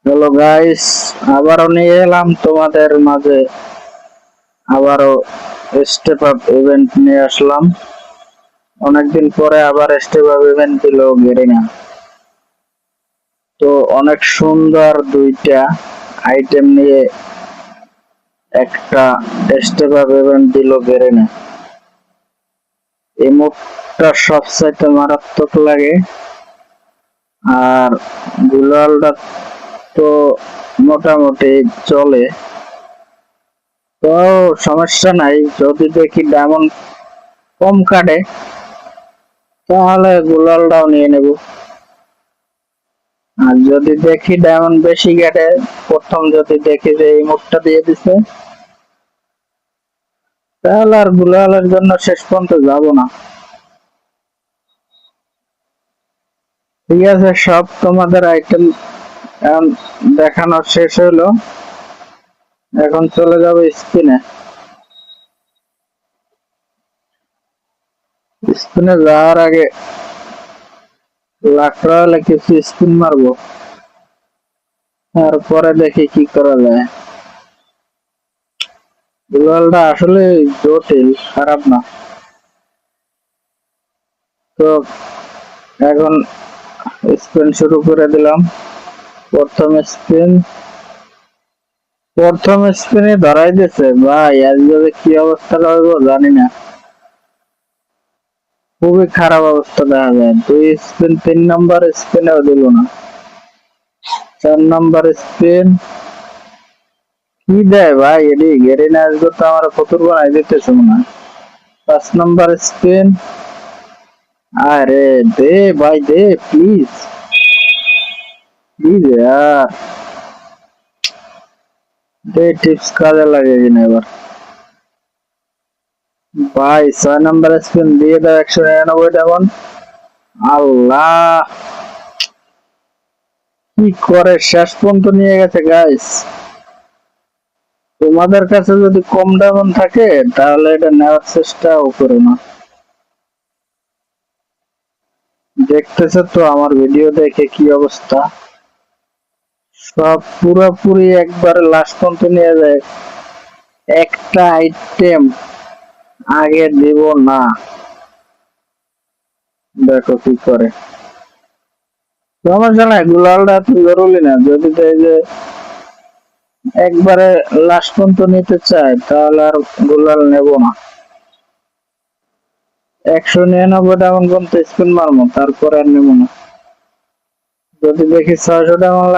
Hello guys, আবারও নিয়ে এলাম তোমাদের মাঝে আবারও স্টেপ আপ ইভেন্ট নিয়ে আসলাম। অনেকদিন পরে আবার স্টেপ আপ ইভেন্ট দিল গেরিনা। তো অনেক সুন্দর দুইটা আইটেম নিয়ে একটা স্টেপ আপ ইভেন্ট দিল গেরিনা। এই মুখটা সবচাইতে মারাত্মক লাগে, আর গুলালটা তো মোটামুটি চলে। তো সমস্যা নাই, যদি দেখি ডায়মন্ড কম কাটে তাহলে গুলালটাও নিয়ে নেব। আর যদি দেখি ডায়মন্ড বেশি কাটে, প্রথম যদি দেখি যে এই মুখটা দিয়ে দিছে, তাহলে আর গুলালের জন্য শেষ পর্যন্ত যাব না। ঠিক আছে, সব তোমাদের আইটেম দেখানো শেষ হলো। এখন চলে যাবো স্পিনে। স্পিনে যাওয়ার আগে লাখরা হলে কিছু স্পিন মারবো, তারপরে দেখি কি করা যায়। গুলালটা আসলে জটিল, খারাপ না। তো এখন স্পিন শুরু করে দিলাম। প্রথম স্পিনে ধরাই দিছে ভাই, আজকে কি অবস্থা হইব জানি না। খুবই খারাপ অবস্থা দেখা যায়। 2 স্পিন, 3 নম্বর স্পিনেও দিল না। 4 নম্বর স্পিন কি দেয় ভাই, এটি গেরিনা আজকে তো আমার ফতুর বানাই দিতেছে মনে হয়। 5 নম্বর স্পিন, আরে দে ভাই দে, প্লিজ প্লিজ यार, দে টিপস কাজে লাগে কিনা এবার ভাই। 6 নম্বর স্পিন দিয়ে দাও 199 ডায়মন্ড। আল্লাহ, কি করে শেষ পর্যন্ত নিয়ে গেছে গাইস। তোমাদের কাছে যদি কম ডায়মন্ড থাকে তাহলে এটা নেওয়ার চেষ্টাও করো না। দেখতেছো তো আমার ভিডিও দেখে কি অবস্থা, সব পুরোপুরি একবারে লাস্ট পর্যন্ত নিয়ে যায়। একটা আইটেম আগে দিব না, দেখো কি করে। সমস্যা নাই, গুলালটা এত জরুরি না। যদি এই যে একবারে লাস্ট পর্যন্ত নিতে চায় তাহলে আর গুলাল নেব না। 199 ডায়মন্ড পর্যন্ত স্পিন মারবো, তারপরে আর নেব না। যদি দেখি 600 ডায়মন্ড